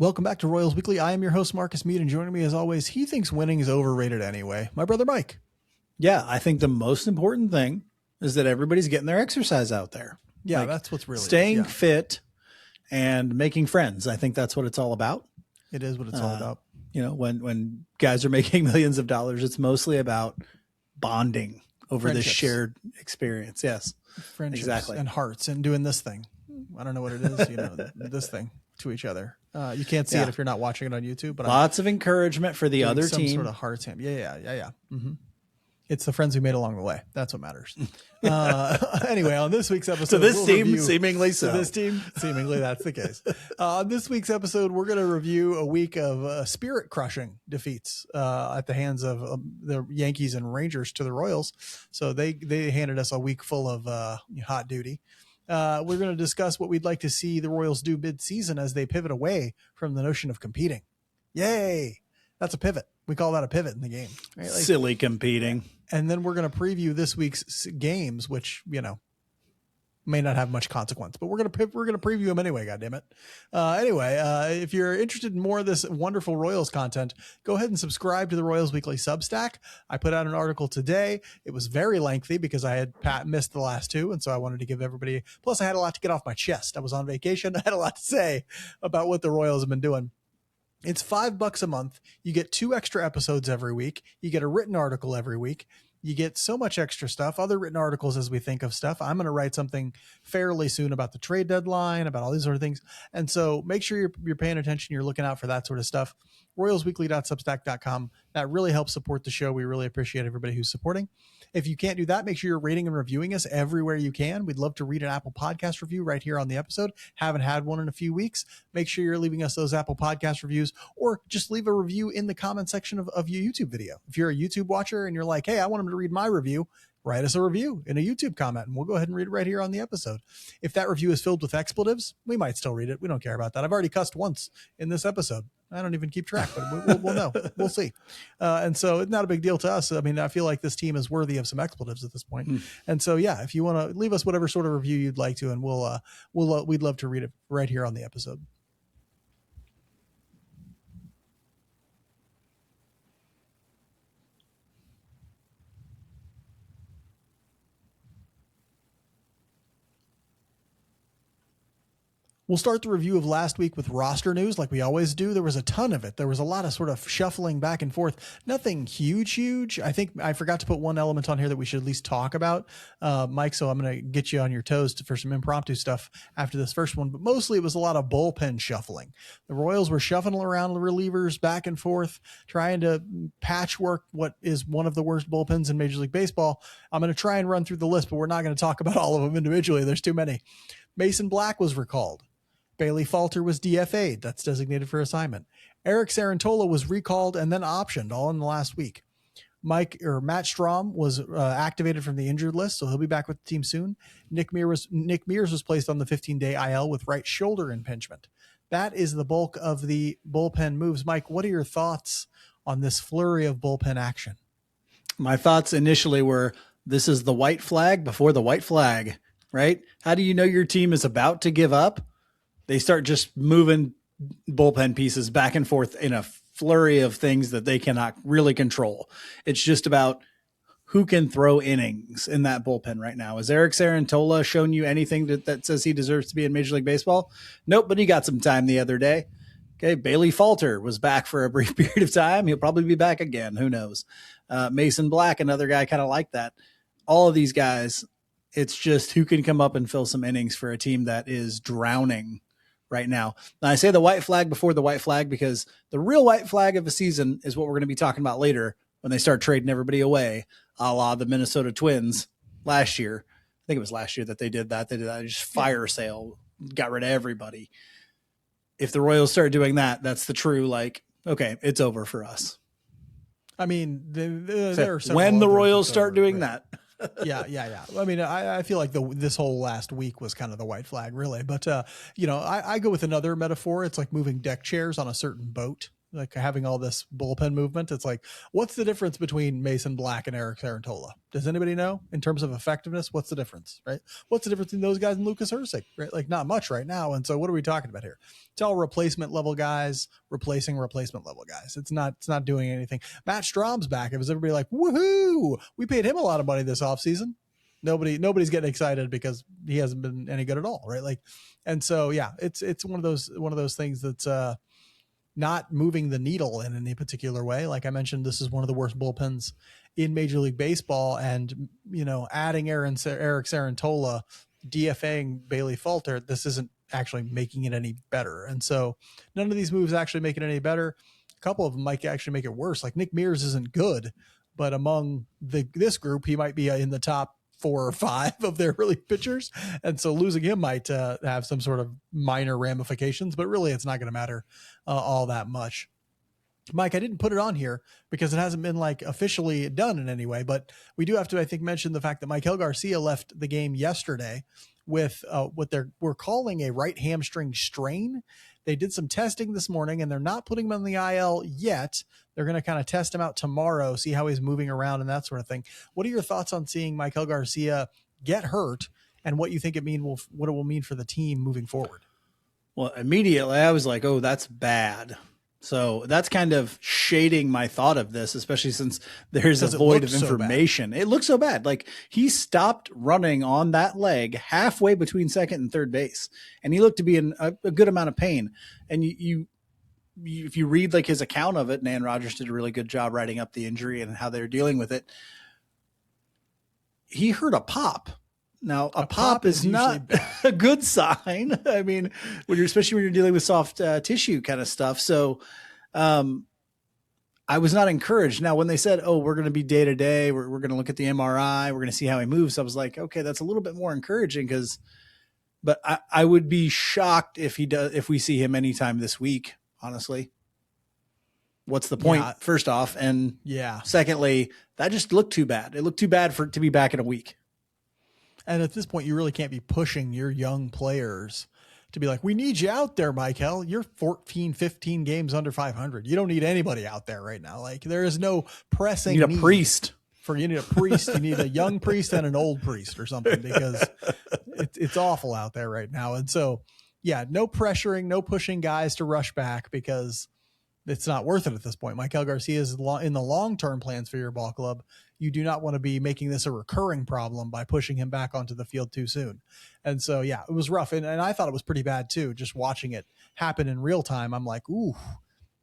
Welcome back to Royals Weekly. I am your host, Marcus Mead, and joining me as always, he thinks winning is overrated anyway, my brother Mike. Yeah, I think the most important thing is that everybody's getting their exercise out there. Yeah, that's what's really staying fit and making friends. I think that's what it's all about. It is what it's all about. You know, when guys are making millions of dollars, it's mostly about bonding over this shared experience. Yes, friendships exactly. And hearts and doing this thing. I don't know what it is, this thing to each other. You can't see it if you're not watching it on YouTube, but lots of encouragement for the other team. Sort of hearts. Yeah. Mm-hmm. It's the friends we made along the way. That's what matters. Anyway, on this week's episode, seemingly so. To this team, seemingly that's the case. On this week's episode, we're going to review a week of spirit-crushing defeats at the hands of the Yankees and Rangers to the Royals. So they handed us a week full of hot duty. We're going to discuss what we'd like to see the Royals do mid-season as they pivot away from the notion of competing. Yay! That's a pivot. We call that a pivot in the game. Right? Silly competing. And then we're going to preview this week's games, which, may not have much consequence, but we're going to preview them anyway. God damn it. Anyway, if you're interested in more of this wonderful Royals content, go ahead and subscribe to the Royals Weekly Substack. I put out an article today. It was very lengthy because I had missed the last two. And so I wanted to give everybody, plus I had a lot to get off my chest. I was on vacation. I had a lot to say about what the Royals have been doing. It's $5 a month. You get 2 extra episodes every week. You get a written article every week. You get so much extra stuff, other written articles as we think of stuff. I'm going to write something fairly soon about the trade deadline, about all these sort of things. And so make sure you're paying attention. You're looking out for that sort of stuff. royalsweekly.substack.com. That really helps support the show. We really appreciate everybody who's supporting. If you can't do that, make sure you're rating and reviewing us everywhere you can. We'd love to read an Apple Podcast review right here on the episode. Haven't had one in a few weeks. Make sure you're leaving us those Apple Podcast reviews, or just leave a review in the comment section of your YouTube video. If you're a YouTube watcher and you're like, hey, I want them to read my review, write us a review in a YouTube comment, and we'll go ahead and read it right here on the episode. If that review is filled with expletives, we might still read it. We don't care about that. I've already cussed once in this episode. I don't even keep track, but we'll know. We'll see. And so it's not a big deal to us. I mean, I feel like this team is worthy of some expletives at this point. And so, yeah, if you want to leave us whatever sort of review you'd like to, and we'd love to read it right here on the episode. We'll start the review of last week with roster news like we always do. There was a ton of it. There was a lot of sort of shuffling back and forth. Nothing huge. I think I forgot to put one element on here that we should at least talk about, Mike, so I'm going to get you on your toes for some impromptu stuff after this first one. But mostly it was a lot of bullpen shuffling. The Royals were shuffling around the relievers back and forth, trying to patchwork what is one of the worst bullpens in Major League Baseball. I'm going to try and run through the list, but we're not going to talk about all of them individually. There's too many. Mason Black was recalled. Bailey Falter was DFA'd. That's designated for assignment. Eric Sarantola was recalled and then optioned all in the last week. Matt Strahm was activated from the injured list, so he'll be back with the team soon. Nick Mears was placed on the 15-day IL with right shoulder impingement. That is the bulk of the bullpen moves. Mike, what are your thoughts on this flurry of bullpen action? My thoughts initially were, this is the white flag before the white flag, right? How do you know your team is about to give up? They start just moving bullpen pieces back and forth in a flurry of things that they cannot really control. It's just about who can throw innings in that bullpen right now. Has Eric Sarantola shown you anything that says he deserves to be in Major League Baseball? Nope, but he got some time the other day. Okay, Bailey Falter was back for a brief period of time. He'll probably be back again. Who knows? Mason Black, another guy kind of like that. All of these guys, it's just who can come up and fill some innings for a team that is drowning right now. Now, I say the white flag before the white flag because the real white flag of a season is what we're going to be talking about later when they start trading everybody away, a la the Minnesota Twins last year. I think it was last year that they did that. They did that just fire sale, got rid of everybody. If the Royals start doing that, that's the true, okay, it's over for us. I mean, there are when the Royals start doing that. Yeah. I mean, I feel like this whole last week was kind of the white flag, really. But, I go with another metaphor. It's like moving deck chairs on a certain boat. like having all this bullpen movement. It's like, what's the difference between Mason Black and Eric Sarantola? Does anybody know in terms of effectiveness? What's the difference, right? What's the difference between those guys and Lucas Ursig, right? Like not much right now. And so what are we talking about here? It's all replacement level guys replacing replacement level guys. It's not doing anything. Matt Strom's back. It was everybody like, woohoo, we paid him a lot of money this offseason. Nobody's getting excited because he hasn't been any good at all, right? Like, and so yeah, it's one of those things that's not moving the needle in any particular way. Like I mentioned, this is one of the worst bullpens in Major League Baseball, and adding Eric Sarantola, DFAing Bailey Falter, this isn't actually making it any better. And so none of these moves actually make it any better. A couple of them might actually make it worse. Like Nick Mears isn't good, but among this group, he might be in the top 4 or 5 of their really pitchers. And so losing him might have some sort of minor ramifications, but really it's not going to matter all that much. Mike, I didn't put it on here because it hasn't been like officially done in any way, but we do have to, I think, mention the fact that Michael Garcia left the game yesterday with what we're calling a right hamstring strain. They did some testing this morning and they're not putting him on the IL yet. They're going to kind of test him out tomorrow, see how he's moving around and that sort of thing. What are your thoughts on seeing Michael Garcia get hurt and what you think what it will mean for the team moving forward? Well, immediately I was like, oh, that's bad. So that's kind of shading my thought of this, especially since there's a void of information. It looks so bad. Like he stopped running on that leg halfway between second and third base, and he looked to be in a good amount of pain. And if you read like his account of it, Nan Rogers did a really good job writing up the injury and how they're dealing with it. He heard a pop. Now, a pop is not a good sign. I mean, especially when you're dealing with soft tissue kind of stuff. So I was not encouraged. Now, when they said, oh, we're going to be day to day, we're going to look at the MRI, we're going to see how he moves, I was like, okay, that's a little bit more encouraging but I would be shocked if we see him anytime this week, honestly. What's the point, first off? And secondly, that just looked too bad. It looked too bad to be back in a week. And at this point, you really can't be pushing your young players to be like, we need you out there, Michael. You're 14, 15 games under 500. You don't need anybody out there right now. Like there is no pressing need a priest. You need a priest. You need a young priest and an old priest or something because it's awful out there right now. And so, no pressuring, no pushing guys to rush back because it's not worth it at this point. Michael Garcia is in the long-term plans for your ball club. You do not want to be making this a recurring problem by pushing him back onto the field too soon. And so, it was rough. And I thought it was pretty bad too. Just watching it happen in real time. I'm like, ooh,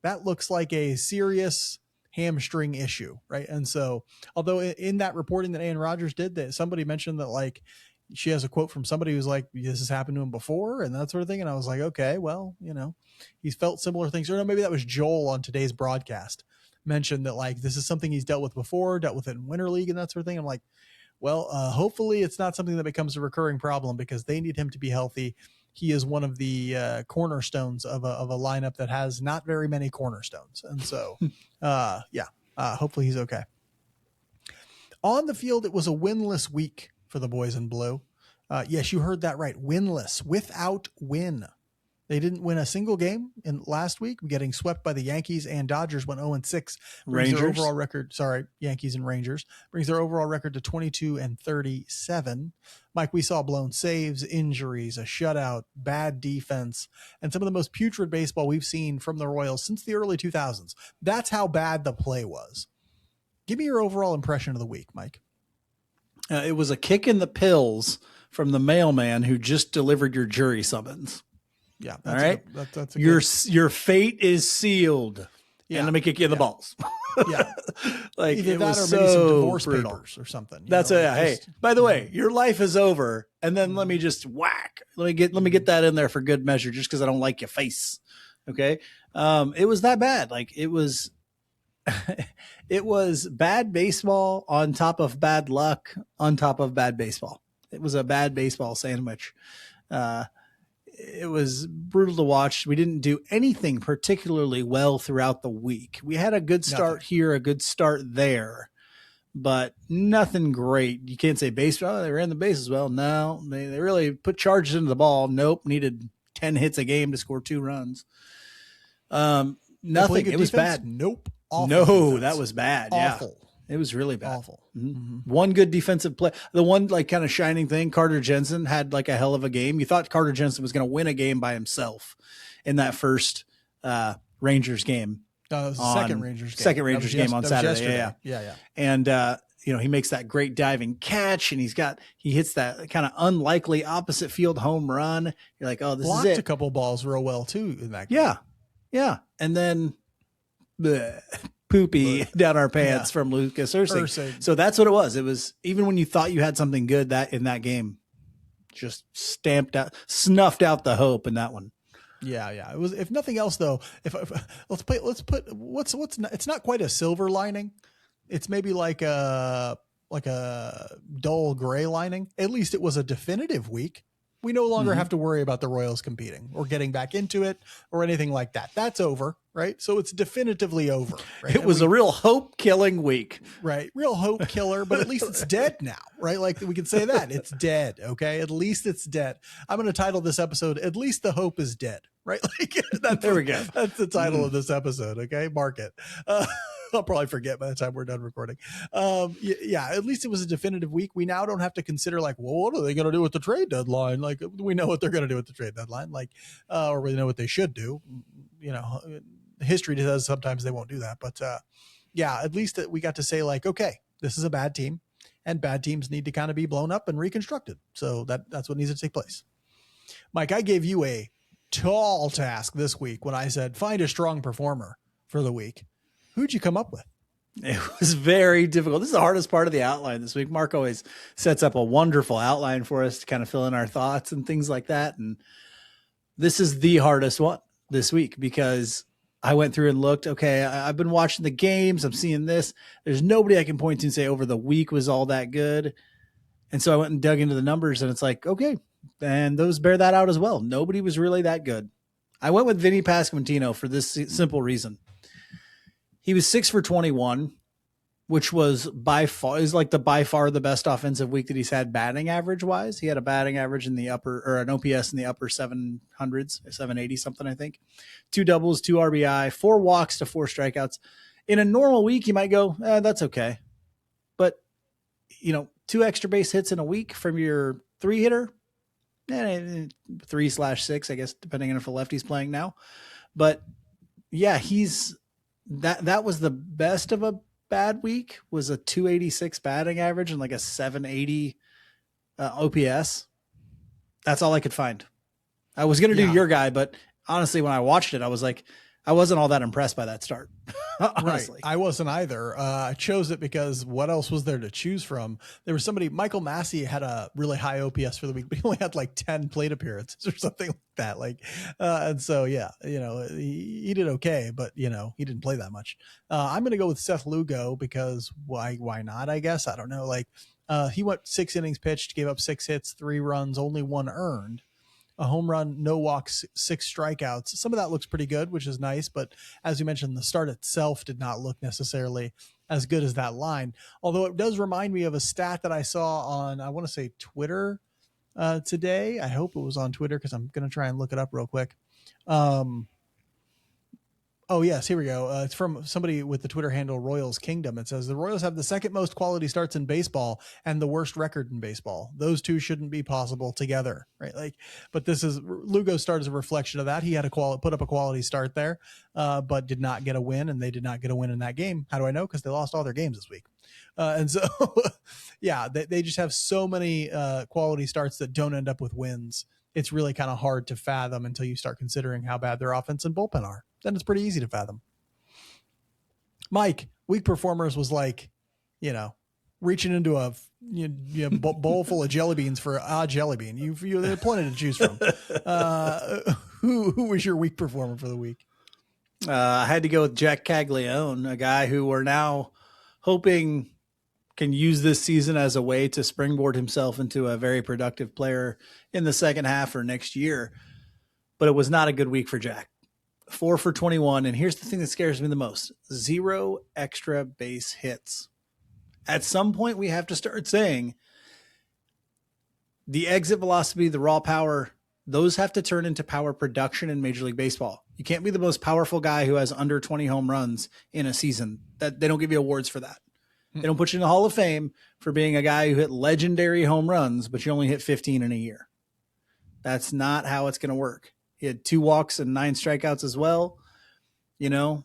that looks like a serious hamstring issue. Right. And so, although in that reporting that Ann Rogers did, that somebody mentioned that like, she has a quote from somebody who's like, this has happened to him before and that sort of thing. And I was like, okay, well, he's felt similar things. Or no, maybe that was Joel on today's broadcast mentioned that like, this is something he's dealt with before, dealt with it in Winter League and that sort of thing. I'm like, well, hopefully it's not something that becomes a recurring problem because they need him to be healthy. He is one of the cornerstones of a lineup that has not very many cornerstones. And so, hopefully he's okay. On the field, it was a winless week for the boys in blue. Yes, you heard that right. Winless, without win. They didn't win a single game in last week, getting swept by the Yankees and Dodgers went 0-6. Rangers. Their overall record, Yankees and Rangers, brings their overall record to 22-37. Mike, we saw blown saves, injuries, a shutout, bad defense, and some of the most putrid baseball we've seen from the Royals since the early 2000s. That's how bad the play was. Give me your overall impression of the week, Mike. It was a kick in the pills from the mailman who just delivered your jury summons. Yeah. All right. That's your fate is sealed. Yeah. And let me kick you in the balls. Yeah. Like either it that was or so maybe some divorce brutal. papers or something. That's it. Hey, by the way, your life is over. And then let me just whack. Let me get that in there for good measure, just because I don't like your face. Okay. It was that bad. Like it was bad baseball on top of bad luck on top of bad baseball. It was a bad baseball sandwich. It was brutal to watch. We didn't do anything particularly well throughout the week. We had a good start here, a good start there, but nothing great. You can't say baseball. They ran the bases well. No, they really put charges into the ball. Nope. Needed 10 hits a game to score 2 runs. Nothing. It was defense? bad. Nope. Awful No, defense. that was bad. Awful. Yeah. It was really bad. Awful. Mm-hmm. One good defensive play. The one like kind of shining thing, Carter Jensen had like a hell of a game. You thought Carter Jensen was going to win a game by himself in that first Rangers game. It was the second Rangers game. Second Rangers game on Saturday. Yeah. And he makes that great diving catch, and he hits that kind of unlikely opposite field home run. You're like, oh, this Blocked is it. a couple balls real well too in that game. Yeah. And then poopy down our pants from Lucas Ursig. So that's what it was. It was even when you thought you had something good that in that game, just snuffed out the hope in that one. Yeah. It was, if nothing else though, if let's put it's not quite a silver lining. It's maybe like a dull gray lining. At least it was a definitive week. We no longer have to worry about the Royals competing or getting back into it or anything like that. That's over, right? So it's definitively over. Right? It was a real hope-killing week. Right. Real hope killer, but at least it's dead now, right? Like we can say that. It's dead, okay? At least it's dead. I'm going to title this episode, At Least the Hope is Dead, right? Like there we go. That's the title of this episode, okay? Mark it. I'll probably forget by the time we're done recording. At least it was a definitive week. We now don't have to consider like, well, what are they going to do with the trade deadline? Like we know what they're going to do with the trade deadline, like, or we know what they should do. History says sometimes they won't do that, but at least we got to say like, okay, this is a bad team and bad teams need to kind of be blown up and reconstructed. So that's what needs to take place. Mike, I gave you a tall task this week when I said, find a strong performer for the week. Who'd you come up with? It was very difficult. This is the hardest part of the outline this week. Mark always sets up a wonderful outline for us to kind of fill in our thoughts and things like that. And this is the hardest one this week because I went through and looked, okay, I've been watching the games. I'm seeing this. There's nobody I can point to and say over the week was all that good. And so I went and dug into the numbers and it's like, okay, and those bear that out as well. Nobody was really that good. I went with Vinny Pasquantino for this simple reason. He was 6 for 21, which was by far the best offensive week that he's had batting average wise. He had a batting average in the upper, or an OPS in the upper 700s, 780 something, I think. 2 doubles, 2 RBI, 4 walks to 4 strikeouts. In a normal week, you might go, that's okay. But, 2 extra base hits in a week from your 3 hitter, 3/6, I guess, depending on if a lefty's playing now. But yeah, that was the best of a bad week, was a 286 batting average and like a 780 OPS. That's all I could find. I was going to do your guy, but honestly, when I watched it, I was like, I wasn't all that impressed by that start. Honestly. Right. I wasn't either. I chose it because what else was there to choose from? There was Michael Massey had a really high OPS for the week, but he only had like 10 plate appearances or something like that. And so, he did okay, but he didn't play that much. I'm going to go with Seth Lugo because why not? I guess, I don't know. He went 6 innings pitched, gave up 6 hits, 3 runs, only 1 earned. A home run, no walks, 6 strikeouts. Some of that looks pretty good, which is nice. But as you mentioned, the start itself did not look necessarily as good as that line. Although it does remind me of a stat that I saw on, I want to say Twitter today. I hope it was on Twitter because I'm going to try and look it up real quick. Oh, yes, here we go. It's from somebody with the Twitter handle Royals Kingdom. It says the Royals have the second most quality starts in baseball and the worst record in baseball. Those two shouldn't be possible together, right? But this is Lugo's start is a reflection of that. He had put up a quality start there, but did not get a win, and they did not get a win in that game. How do I know? Because they lost all their games this week. And so, they just have so many quality starts that don't end up with wins. It's really kind of hard to fathom until you start considering how bad their offense and bullpen are. Then it's pretty easy to fathom. Mike, weak performers was like, reaching into a bowl full of jelly beans for a jelly bean. There are plenty to choose from. Who was your weak performer for the week? I had to go with Jack Caglione, a guy who we're now hoping can use this season as a way to springboard himself into a very productive player in the second half or next year. But it was not a good week for Jack. 4 for 21. And here's the thing that scares me the most. 0 extra base hits. At some point, we have to start saying the exit velocity, the raw power, those have to turn into power production in Major League Baseball. You can't be the most powerful guy who has under 20 home runs in a season. That they don't give you awards for that. They don't put you in the Hall of Fame for being a guy who hit legendary home runs, but you only hit 15 in a year. That's not how it's going to work. He had 2 walks and 9 strikeouts as well. You know,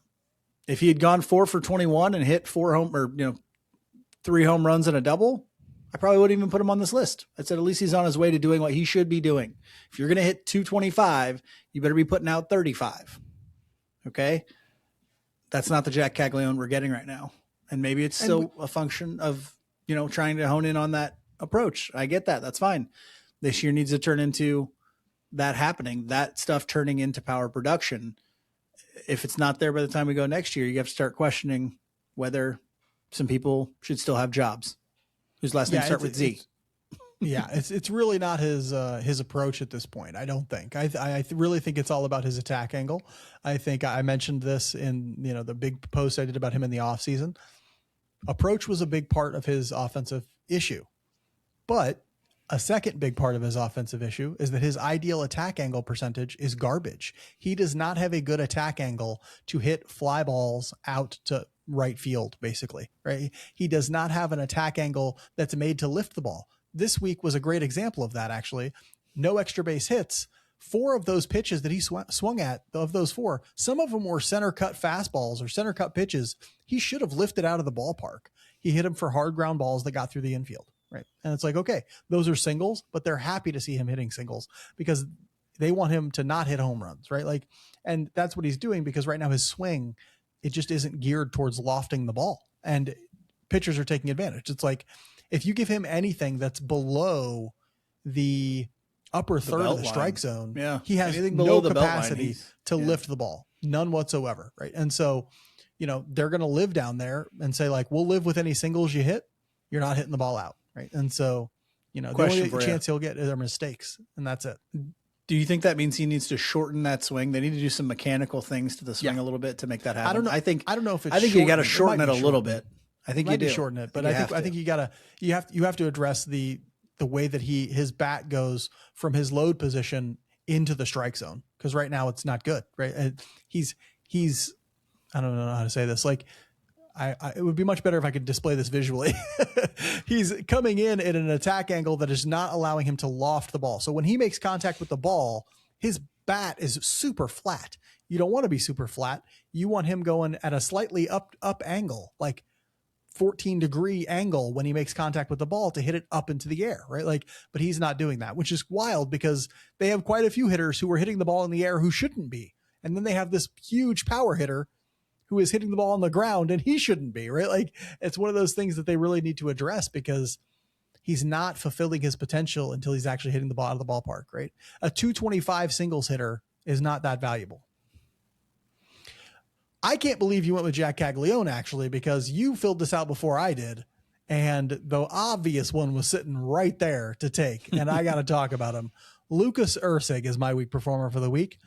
if he had gone 4 for 21 and hit 3 home runs and a double, I probably wouldn't even put him on this list. I said, at least he's on his way to doing what he should be doing. If you're going to hit 225, you better be putting out 35. Okay. That's not the Jack Caglione we're getting right now. And maybe it's still a function of, trying to hone in on that approach. I get that. That's fine. This year needs to turn into that happening, that stuff turning into power production. If it's not there by the time we go next year, you have to start questioning whether some people should still have jobs whose last name start with Z. It's really not his approach at this point. I don't think. I really think it's all about his attack angle. I think I mentioned this in the big post I did about him in the offseason. Approach was a big part of his offensive issue, but a second big part of his offensive issue is that his ideal attack angle percentage is garbage. He does not have a good attack angle to hit fly balls out to right field, basically, right? He does not have an attack angle that's made to lift the ball. This week was a great example of that, actually. No extra base hits. 4 of those pitches that he swung at, of those 4, some of them were center cut fastballs or center cut pitches he should have lifted out of the ballpark. He hit them for hard ground balls that got through the infield, right? And it's like, okay, those are singles, but they're happy to see him hitting singles because they want him to not hit home runs, right? Like, and that's what he's doing because right now his swing, it just isn't geared towards lofting the ball, and pitchers are taking advantage. It's like, if you give him anything that's below the upper third of the strike zone, he has no capacity to lift the ball, none whatsoever. Right. And so, they're going to live down there and say, like, we'll live with any singles you hit. You're not hitting the ball out. Right. And so, the only chance he'll get are mistakes, and that's it. Do you think that means he needs to shorten that swing? They need to do some mechanical things to the swing a little bit to make that happen. I don't know if it's, I think you got to shorten it a little bit. I think you do shorten it, but I think you have to address the way that his bat goes from his load position into the strike zone. Cause right now it's not good, right? And he's, I don't know how to say this. Like it would be much better if I could display this visually. He's coming in at an attack angle that is not allowing him to loft the ball. So when he makes contact with the ball, his bat is super flat. You don't want to be super flat. You want him going at a slightly up angle, like 14-degree angle when he makes contact with the ball to hit it up into the air, right? Like, but he's not doing that, which is wild because they have quite a few hitters who are hitting the ball in the air who shouldn't be. And then they have this huge power hitter who is hitting the ball on the ground and he shouldn't be, right? Like, it's one of those things that they really need to address because he's not fulfilling his potential until he's actually hitting the ball out of the ballpark, right? A 225 singles hitter is not that valuable. I can't believe you went with Jack Caglione, actually, because you filled this out before I did. And the obvious one was sitting right there to take. And I got to talk about him. Lucas Erceg is my week performer for the week.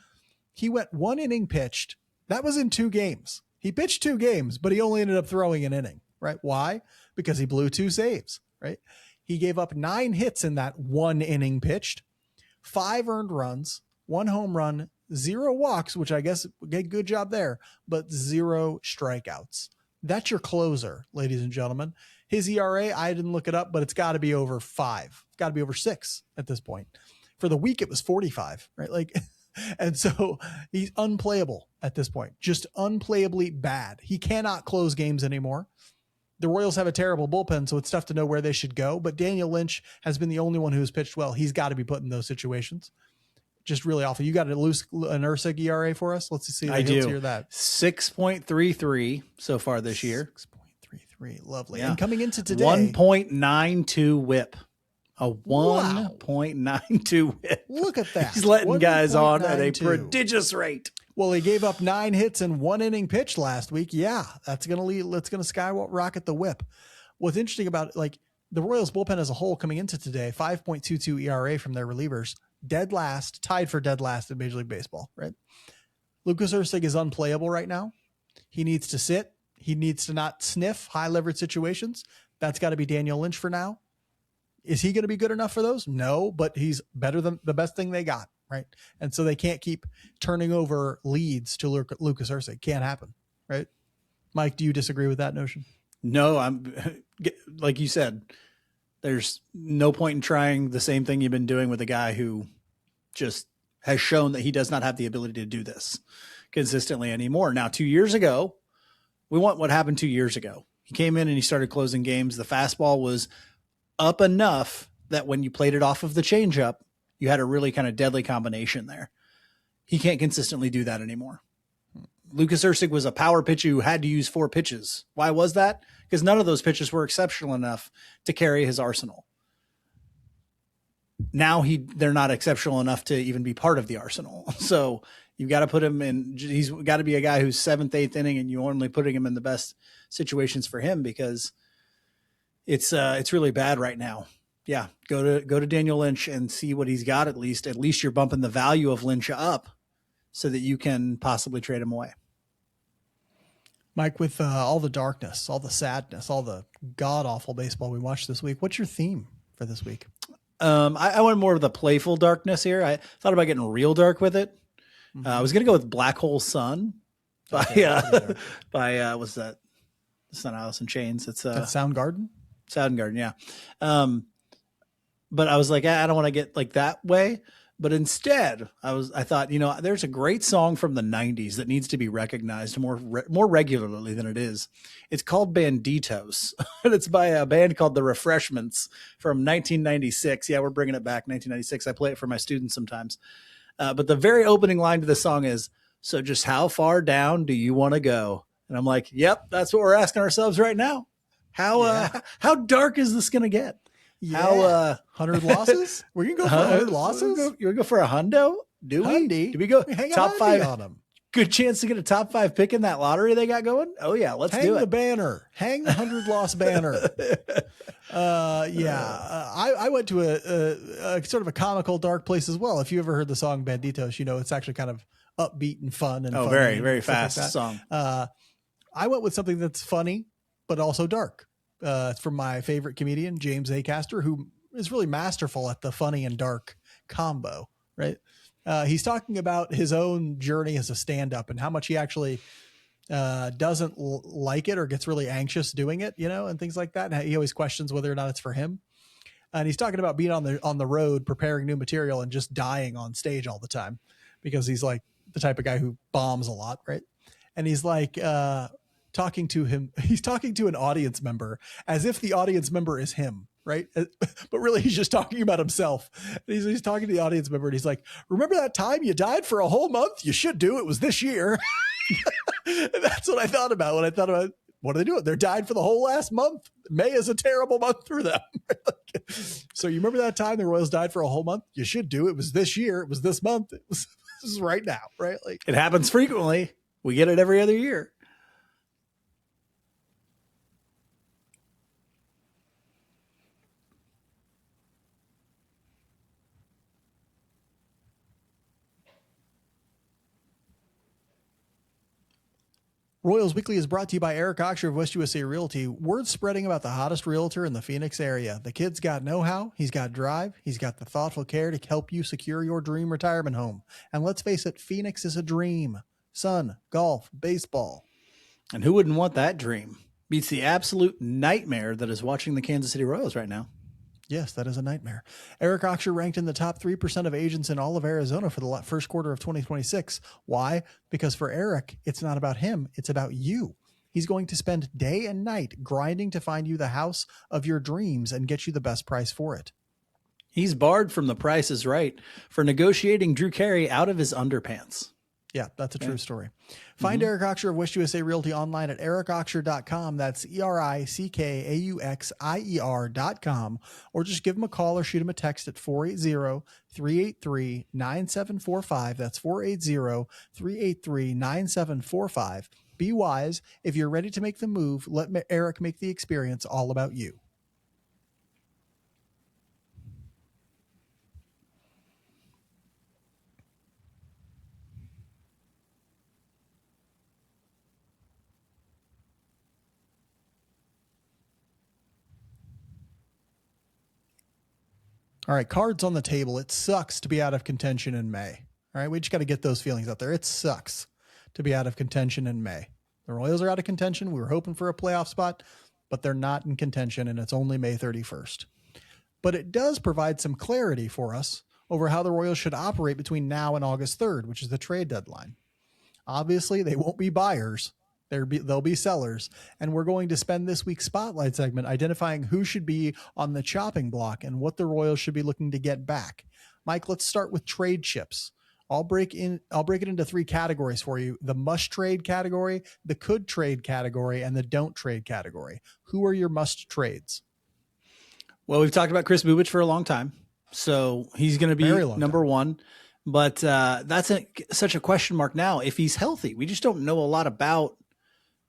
He went 1 inning pitched. That was in 2 games. He pitched 2 games, but he only ended up throwing an inning, right? Why? Because he blew 2 saves, right? He gave up 9 hits in that 1 inning pitched, 5 earned runs, 1 home run, 0 walks, which I guess good job there, but 0 strikeouts. That's your closer, ladies and gentlemen. His ERA, I didn't look it up, but it's got to be over 5. It's got to be over 6 at this point. For the week, it was 45, right? Like, and so he's unplayable at this point, just unplayably bad. He cannot close games anymore. The Royals have a terrible bullpen, so it's tough to know where they should go. But Daniel Lynch has been the only one who's pitched well. He's got to be put in those situations. Just really awful. You got an Erceg ERA for us? Let's see. I do. Hear that. 6.33 so far this year. 6.33. Lovely. Yeah. And coming into today, 1.92 whip. A 1.92 whip. Look at that. He's letting guys on at a prodigious rate. Well, he gave up 9 hits in 1 inning pitch last week. Yeah, that's going to skyrocket the whip. What's interesting about the Royals bullpen as a whole coming into today, 5.22 ERA from their relievers, dead last, tied for dead last in Major League Baseball, right? Lucas Erceg is unplayable right now. He needs to sit. He needs to not sniff high leverage situations. That's got to be Daniel Lynch for now. Is he going to be good enough for those? No, but he's better than the best thing they got. right? And so they can't keep turning over leads to Lucas Ursig. Can't happen, right? Mike, do you disagree with that notion? No, I'm like you said, there's no point in trying the same thing you've been doing with a guy who just has shown that he does not have the ability to do this consistently anymore. Now, 2 years ago, we want what happened 2 years ago. He came in and he started closing games. The fastball was up enough that when you played it off of the changeup, you had a really kind of deadly combination there. He can't consistently do that anymore. Lucas Ursig was a power pitcher who had to use 4 pitches. Why was that? Because none of those pitches were exceptional enough to carry his arsenal. Now they're not exceptional enough to even be part of the arsenal. So you've got to put him in. He's got to be a guy who's 7th, 8th inning, and you're only putting him in the best situations for him because it's really bad right now. Yeah, go to Daniel Lynch and see what he's got. At least you're bumping the value of Lynch up so that you can possibly trade him away. Mike, with all the darkness, all the sadness, all the god awful baseball we watched this week, what's your theme for this week? I went more of the playful darkness here. I thought about getting real dark with it. Mm-hmm. I was going to go with Black Hole Sun by what's that? It's not Alice in Chains. It's Soundgarden. Soundgarden, yeah. But I was like, I don't want to get like that way. But instead, I thought, there's a great song from the 90s that needs to be recognized more regularly than it is. It's called Banditos, and it's by a band called The Refreshments from 1996. Yeah, we're bringing it back, 1996. I play it for my students sometimes. But the very opening line to the song is, "So just how far down do you want to go?" And I'm like, yep, that's what we're asking ourselves right now. How dark is this going to get? Yeah. How 100 losses? We're gonna go for 100 losses. You go for a hundo? Do we go hang top 5 on them? Good chance to get a top 5 pick in that lottery they got going. Oh yeah, let's do it. Hang the banner. Hang the 100 loss banner. I went to a sort of a comical dark place as well. If you ever heard the song Banditos, it's actually kind of upbeat and fun and funny very very fast like song. I went with something that's funny but also dark. It's from my favorite comedian, James Acaster, who is really masterful at the funny and dark combo, right? He's talking about his own journey as a stand-up and how much he actually doesn't like it or gets really anxious doing it, and things like that. And he always questions whether or not it's for him. And he's talking about being on the road, preparing new material and just dying on stage all the time because he's like the type of guy who bombs a lot, right? And he's like, he's talking to an audience member as if the audience member is him, right? But really he's just talking about himself. He's talking to the audience member and he's like, remember that time you died for a whole month? You should do. It was this year. And that's what I thought about when I thought about, what are they doing? They're died for the whole last month. May is a terrible month for them. So you remember that time the Royals died for a whole month? You should do. It was this year. It was this month. This is right now, right? Like it happens frequently. We get it every other year. Royals Weekly is brought to you by Eric Oxer of West USA Realty. Word spreading about the hottest realtor in the Phoenix area. The kid's got know-how, he's got drive, he's got the thoughtful care to help you secure your dream retirement home. And let's face it, Phoenix is a dream. Sun, golf, baseball. And who wouldn't want that dream? Beats the absolute nightmare that is watching the Kansas City Royals right now. Yes, that is a nightmare. Eric Oxer ranked in the top 3% of agents in all of Arizona for the first quarter of 2026. Why? Because for Eric, it's not about him. It's about you. He's going to spend day and night grinding to find you the house of your dreams and get you the best price for it. He's barred from The Price is Right for negotiating Drew Carey out of his underpants. Yeah, that's a true story. Find Eric Oxer of West USA Realty online at ericoxer.com. That's ERICKAUXIER.com. Or just give him a call or shoot him a text at 480-383-9745. That's 480-383-9745. Be wise. If you're ready to make the move, let Eric make the experience all about you. All right, cards on the table. It sucks to be out of contention in May. All right, we just got to get those feelings out there. It sucks to be out of contention in May. The Royals are out of contention. We were hoping for a playoff spot, but they're not in contention, and it's only May 31st. But it does provide some clarity for us over how the Royals should operate between now and August 3rd, which is the trade deadline. Obviously, they won't be buyers. They'll be sellers. And we're going to spend this week's spotlight segment identifying who should be on the chopping block and what the Royals should be looking to get back. Mike, let's start with trade chips. I'll break it into 3 categories for you: the must trade category, the could trade category, and the don't trade category. Who are your must trades? Well, we've talked about Chris Bubich for a long time, so he's going to be number one. But that's such a question mark now. If he's healthy, we just don't know a lot about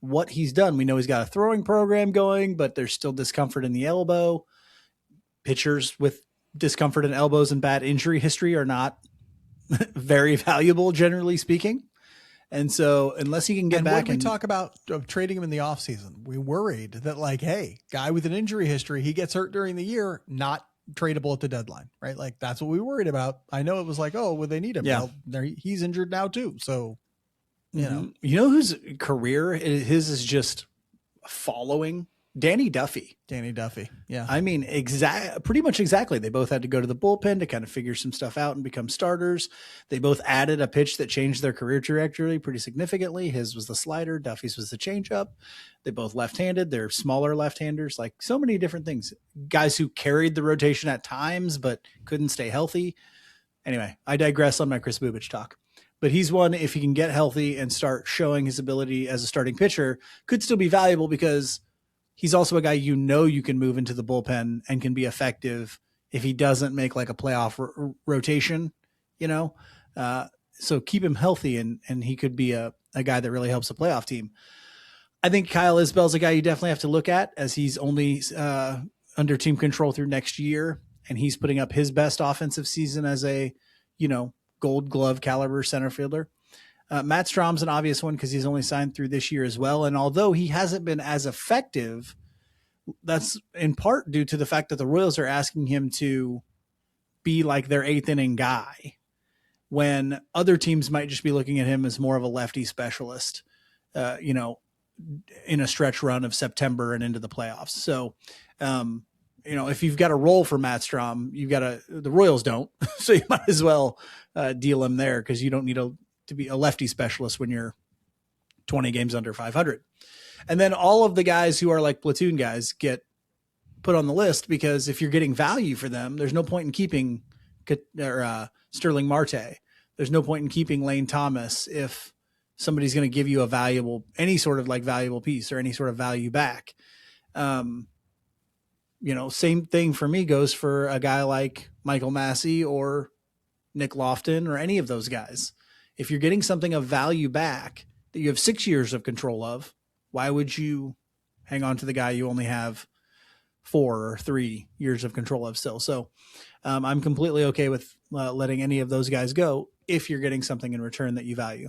what he's done. We know he's got a throwing program going, but there's still discomfort in the elbow. Pitchers with discomfort in elbows and bad injury history are not very valuable, generally speaking. And so unless he can get back, when we talk about trading him in the offseason, we worried that, like, hey, guy with an injury history, he gets hurt during the year, not tradable at the deadline, right? Like, that's what we worried about. I know it was like, oh, well, they need him. Yeah. Well, he's injured now too. So, you know whose career his is just following? Danny Duffy. Yeah. I mean, pretty much exactly. They both had to go to the bullpen to kind of figure some stuff out and become starters. They both added a pitch that changed their career trajectory pretty significantly. His was the slider. Duffy's was the changeup. They both left-handed. They're smaller left-handers, like so many different things. Guys who carried the rotation at times, but couldn't stay healthy. Anyway, I digress on my Chris Bubich talk. But he's one, if he can get healthy and start showing his ability as a starting pitcher, could still be valuable because he's also a guy you can move into the bullpen and can be effective if he doesn't make like a playoff rotation, So keep him healthy and he could be a guy that really helps a playoff team. I think Kyle Isbell's a guy you definitely have to look at, as he's only under team control through next year, and he's putting up his best offensive season as a, Gold Glove caliber center fielder. Matt Strom's an obvious one because he's only signed through this year as well. And although he hasn't been as effective, that's in part due to the fact that the Royals are asking him to be like their 8th inning guy, when other teams might just be looking at him as more of a lefty specialist, in a stretch run of September and into the playoffs. So, if you've got a role for Matt Strom, the Royals don't, so you might as well deal him there, because you don't need to be a lefty specialist when you're 20 games under 500. And then all of the guys who are like platoon guys get put on the list, because if you're getting value for them, there's no point in keeping Sterling Marte. There's no point in keeping Lane Thomas if somebody's going to give you any sort of like valuable piece or any sort of value back. Same thing for me goes for a guy like Michael Massey or Nick Lofton or any of those guys. If you're getting something of value back that you have 6 years of control of, why would you hang on to the guy you only have 4 or 3 years of control of still? So I'm completely okay with letting any of those guys go if you're getting something in return that you value.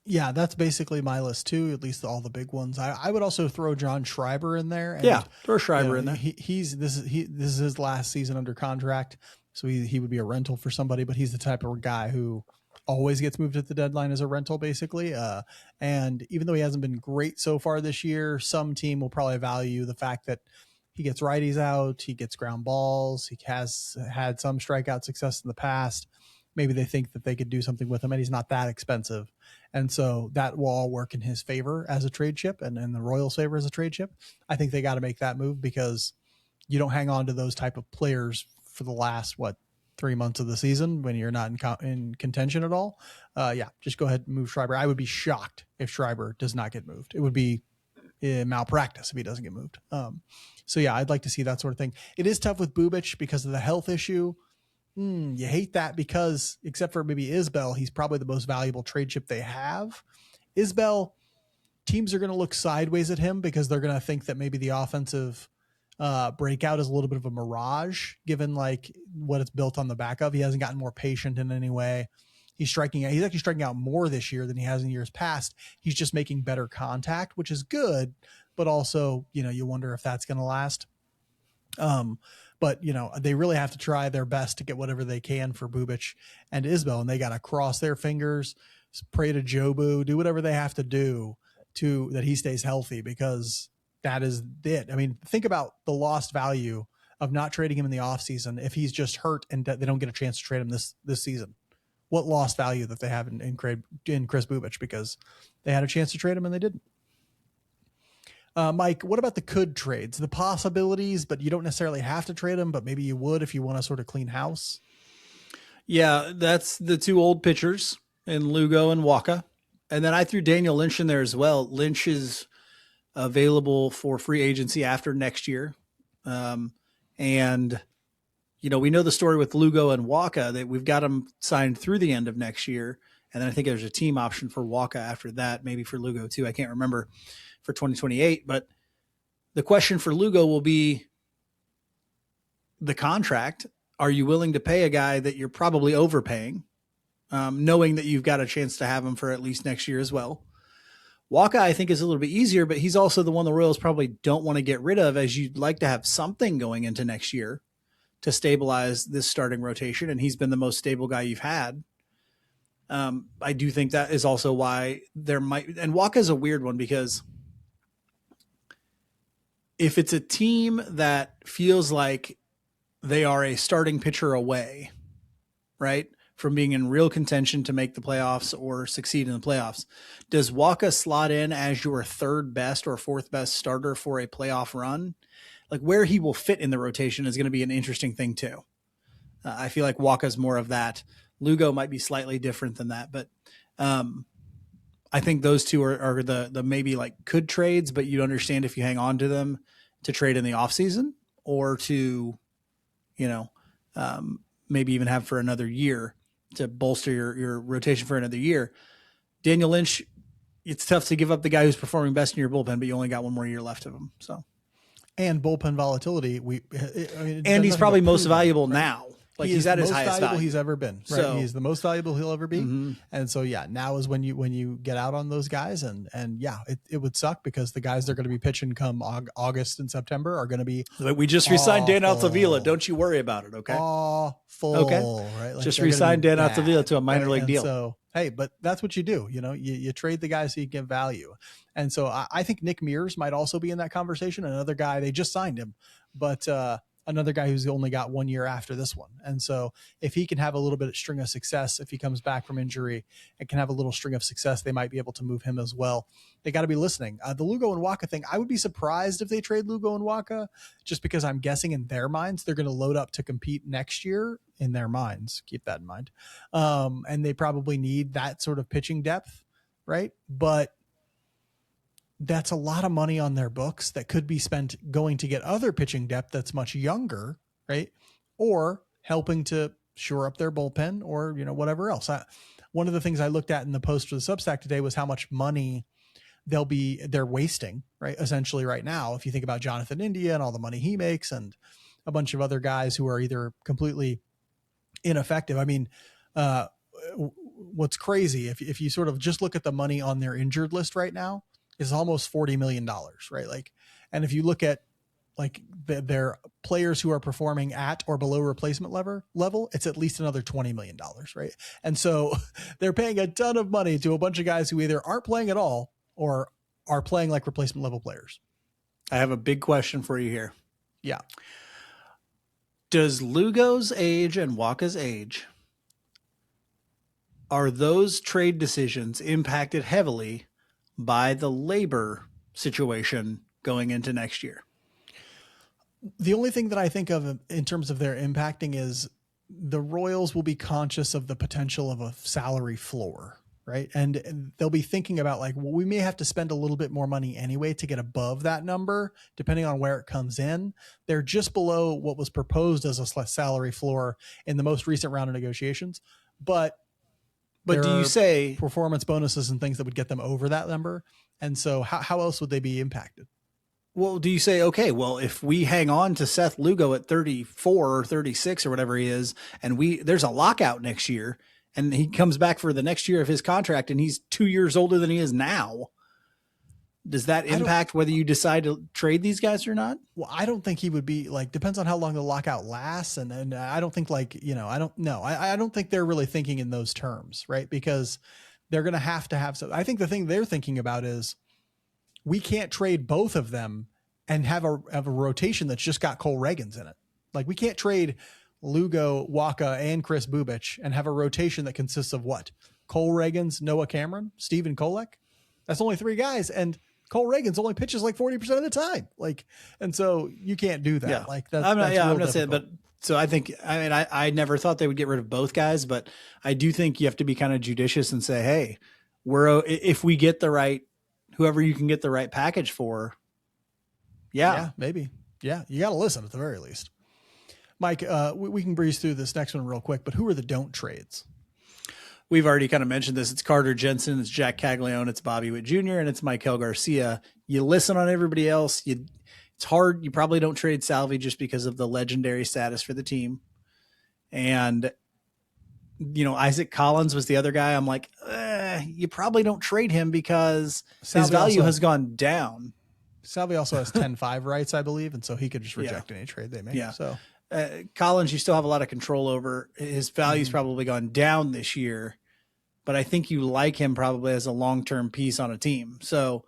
Yeah, that's basically my list too, at least all the big ones. I would also throw John Schreiber in there. And, throw Schreiber in there. This is his last season under contract, so he would be a rental for somebody, but he's the type of guy who always gets moved at the deadline as a rental, basically. And even though he hasn't been great so far this year, some team will probably value the fact that he gets righties out, he gets ground balls, he has had some strikeout success in the past. Maybe they think that they could do something with him, and he's not that expensive. And so that will all work in his favor as a trade chip, and in the Royals' favor as a trade chip. I think they got to make that move, because you don't hang on to those type of players for the last, 3 months of the season when you're not in contention at all. Just go ahead and move Schreiber. I would be shocked if Schreiber does not get moved. It would be malpractice if he doesn't get moved. I'd like to see that sort of thing. It is tough with Bubich because of the health issue. You hate that because, except for maybe Isbell, he's probably the most valuable trade chip they have. Isbell, teams are going to look sideways at him because they're going to think that maybe the offensive breakout is a little bit of a mirage, given like what it's built on the back of. He hasn't gotten more patient in any way. He's actually striking out more this year than he has in years past. He's just making better contact, which is good, but also, you wonder if that's going to last. But they really have to try their best to get whatever they can for Bubic and Isbell, and they got to cross their fingers, pray to Jobu, do whatever they have to do to that he stays healthy, because that is it. I mean, think about the lost value of not trading him in the offseason if he's just hurt and they don't get a chance to trade him this season. What lost value that they have in Chris Bubic, because they had a chance to trade him and they didn't. Mike, what about the could trades, the possibilities, but you don't necessarily have to trade them, but maybe you would if you want to sort of clean house? Yeah, that's the two old pitchers in Lugo and Waka. And then I threw Daniel Lynch in there as well. Lynch is available for free agency after next year. And, we know the story with Lugo and Waka that we've got them signed through the end of next year. And then I think there's a team option for Waka after that, maybe for Lugo too. I can't remember, for 2028. But the question for Lugo will be the contract. Are you willing to pay a guy that you're probably overpaying, knowing that you've got a chance to have him for at least next year as well? Waka, I think, is a little bit easier, but he's also the one the Royals probably don't want to get rid of, as you'd like to have something going into next year to stabilize this starting rotation. And he's been the most stable guy you've had. I do think that is also why there might, and Waka is a weird one, because if it's a team that feels like they are a starting pitcher away, right, from being in real contention to make the playoffs or succeed in the playoffs, does Waka slot in as your third best or fourth best starter for a playoff run? Like, where he will fit in the rotation is going to be an interesting thing too. I feel like Waka's more of that. Lugo might be slightly different than that, but I think those two are the maybe like could trades, but you'd understand if you hang on to them to trade in the offseason, or to, maybe even have for another year to bolster your rotation for another year. Daniel Lynch, it's tough to give up the guy who's performing best in your bullpen, but you only got one more year left of him. So, and bullpen volatility. And he's probably most valuable now. Like, he's at his highest valuable value he's ever been. Right? So, he's the most valuable he'll ever be. Mm-hmm. And so, now is when you get out on those guys, and it would suck, because the guys they're going to be pitching come August and September are going to be. We just re-signed Dan Altavilla. Don't you worry about it. Okay. Awful. Okay. Right. Like, just re-signed Dan Altavilla to a minor league deal. So, hey, but that's what you do. You trade the guys so you get value. And so I think Nick Mears might also be in that conversation. Another guy, they just signed him, but another guy who's only got 1 year after this one. And so if he can have a little bit of string of success, if he comes back from injury and can have a little string of success, they might be able to move him as well. They got to be listening. The Lugo and Waka thing, I would be surprised if they trade Lugo and Waka, just because I'm guessing in their minds, they're going to load up to compete next year in their minds. Keep that in mind. And they probably need that sort of pitching depth. Right. But that's a lot of money on their books that could be spent going to get other pitching depth that's much younger, right? Or helping to shore up their bullpen, or, whatever else. One of the things I looked at in the post for the Substack today was how much money they're wasting, right? Essentially right now, if you think about Jonathan India and all the money he makes, and a bunch of other guys who are either completely ineffective. I mean, what's crazy, if you sort of just look at the money on their injured list right now, is almost $40 million, right? Like, and if you look at like their players who are performing at or below replacement level, it's at least another $20 million, right? And so they're paying a ton of money to a bunch of guys who either aren't playing at all or are playing like replacement level players. I have a big question for you here. Yeah. Does Lugo's age and Waka's age, are those trade decisions impacted heavily by the labor situation going into next year? The only thing that I think of in terms of their impacting is the Royals will be conscious of the potential of a salary floor, right? And they'll be thinking about like, well, we may have to spend a little bit more money anyway to get above that number, depending on where it comes in. They're just below what was proposed as a salary floor in the most recent round of negotiations. But do you say performance bonuses and things that would get them over that number? And so how else would they be impacted? Well, do you say, okay, well, if we hang on to Seth Lugo at 34 or 36 or whatever he is, and there's a lockout next year, and he comes back for the next year of his contract, and he's 2 years older than he is now, Does that I don't. impact whether you decide to trade these guys or not? Well, I don't think he would be like, depends on how long the lockout lasts. And I don't think like, I don't know. I don't think they're really thinking in those terms, right? Because they're going to have some, I think the thing they're thinking about is we can't trade both of them and have a rotation that's just got Cole Reagans in it. Like we can't trade Lugo, Waka, and Chris Bubich and have a rotation that consists of what? Cole Reagans, Noah Cameron, Steven Kolek. That's only 3 guys. And Cole Reagans only pitches like 40% of the time. Like, and so you can't do that. Yeah. Like that's, I'm not saying, but so I think, I never thought they would get rid of both guys, but I do think you have to be kind of judicious and say, hey, if we get the right, whoever you can get the right package for. Yeah, maybe. Yeah. You got to listen at the very least. Mike, we can breeze through this next one real quick, but who are the don't trades? We've already kind of mentioned this. It's Carter Jensen, it's Jack Caglione, it's Bobby Witt Jr., and it's Maikel Garcia. You listen on everybody else. It's hard. You probably don't trade Salvi just because of the legendary status for the team. And, Isaac Collins was the other guy. I'm like, you probably don't trade him because his value has gone down. Salvi also has 10-5 rights, I believe, and so he could just reject any trade they make. Yeah. So Collins, you still have a lot of control over. His value's probably gone down this year, but I think you like him probably as a long-term piece on a team. So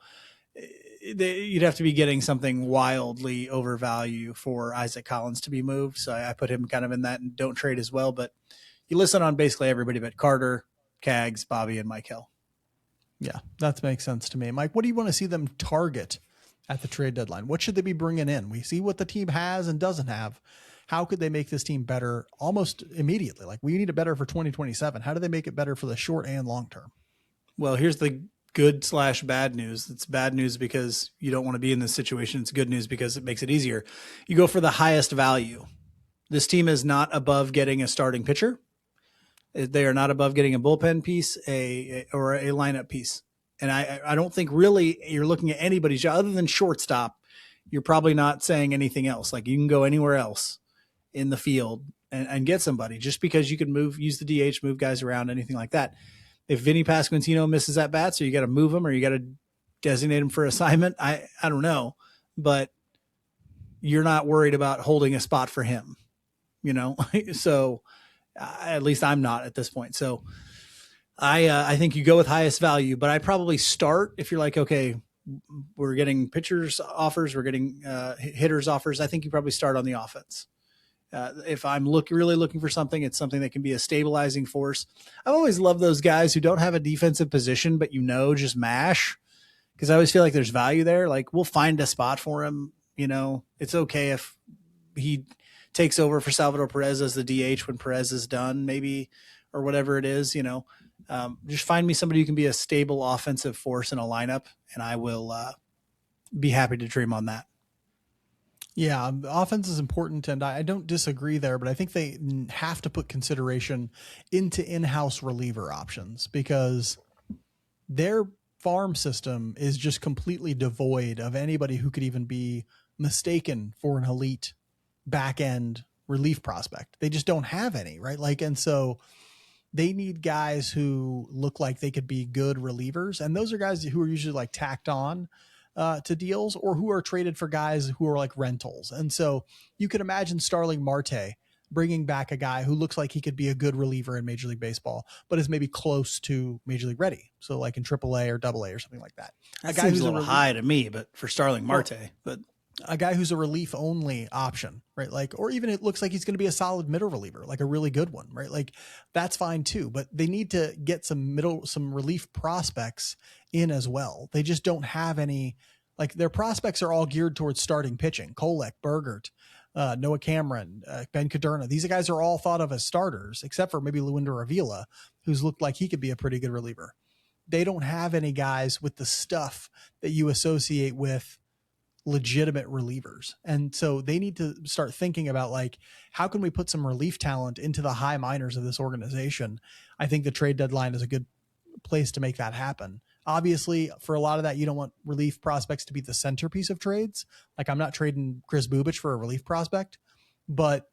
you'd have to be getting something wildly overvalue for Isaac Collins to be moved. So I put him kind of in that and don't trade as well. But you listen on basically everybody but Carter, Cags, Bobby, and Maikel. Yeah, that makes sense to me. Mike, what do you want to see them target at the trade deadline? What should they be bringing in? We see what the team has and doesn't have. How could they make this team better almost immediately? Like we need it better for 2027. How do they make it better for the short and long term? Well, here's the good/bad news. It's bad news because you don't want to be in this situation. It's good news because it makes it easier. You go for the highest value. This team is not above getting a starting pitcher. They are not above getting a bullpen piece, or a lineup piece. And I don't think really you're looking at anybody's job other than shortstop. You're probably not saying anything else. Like you can go anywhere else in the field and get somebody just because you can use the DH, move guys around, anything like that. If Vinny Pasquantino misses at bat, so you got to move him or you got to designate him for assignment. I don't know, but you're not worried about holding a spot for him, so at least I'm not at this point. So I think you go with highest value, but I probably start if you're like, okay, we're getting pitchers offers, we're getting hitters offers. I think you probably start on the offense. If I'm really looking for something, it's something that can be a stabilizing force. I've always loved those guys who don't have a defensive position, but just mash, because I always feel like there's value there. Like we'll find a spot for him. It's okay if he takes over for Salvador Perez as the DH when Perez is done, maybe, or whatever it is. Just find me somebody who can be a stable offensive force in a lineup, and I will be happy to dream on that. Yeah, offense is important, and I don't disagree there, but I think they have to put consideration into in-house reliever options because their farm system is just completely devoid of anybody who could even be mistaken for an elite back-end relief prospect. They just don't have any, right? And so they need guys who look like they could be good relievers, and those are guys who are usually like tacked on to deals or who are traded for guys who are like rentals. And so you could imagine Starling Marte bringing back a guy who looks like he could be a good reliever in Major League Baseball, but is maybe close to Major League ready. So like in AAA or AA or something like that. That guy seems a little high to me, but for Starling Marte, but a guy who's a relief only option, right? Or even it looks like he's going to be a solid middle reliever, like a really good one, right? That's fine too, but they need to get some relief prospects in as well. They just don't have any, their prospects are all geared towards starting pitching. Kolek, Bergert, Noah Cameron, Ben Caderna. These guys are all thought of as starters, except for maybe Luinder Avila, who's looked like he could be a pretty good reliever. They don't have any guys with the stuff that you associate with legitimate relievers. And so they need to start thinking about how can we put some relief talent into the high minors of this organization? I think the trade deadline is a good place to make that happen. Obviously, for a lot of that, you don't want relief prospects to be the centerpiece of trades. I'm not trading Chris Bubich for a relief prospect, but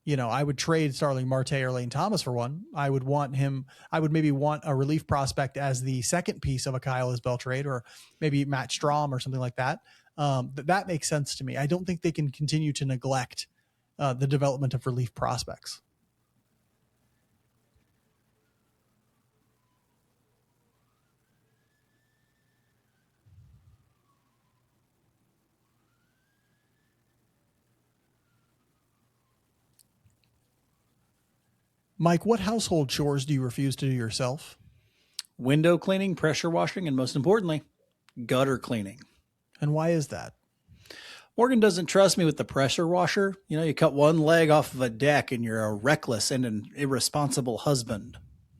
I would trade Starling Marte or Lane Thomas for one. I would maybe want a relief prospect as the second piece of a Kyle Isbell trade, or maybe Matt Strahm or something like that. That makes sense to me. I don't think they can continue to neglect the development of relief prospects. Mike, what household chores do you refuse to do yourself? Window cleaning, pressure washing, and most importantly, gutter cleaning. And why is that? Morgan doesn't trust me with the pressure washer. You cut one leg off of a deck and you're a reckless and an irresponsible husband.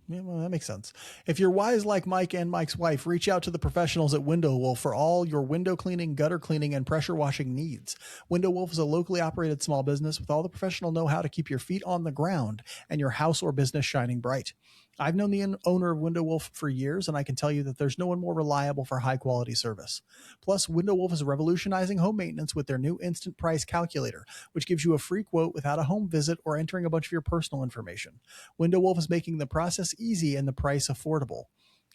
Yeah, well, that makes sense. If you're wise like Mike and Mike's wife, reach out to the professionals at Window Wolf for all your window cleaning, gutter cleaning, and pressure washing needs. Window Wolf is a locally operated small business with all the professional know-how to keep your feet on the ground and your house or business shining bright. I've known the owner of Window Wolf for years, and I can tell you that there's no one more reliable for high-quality service. Plus, Window Wolf is revolutionizing home maintenance with their new instant price calculator, which gives you a free quote without a home visit or entering a bunch of your personal information. Window Wolf is making the process easy and the price affordable.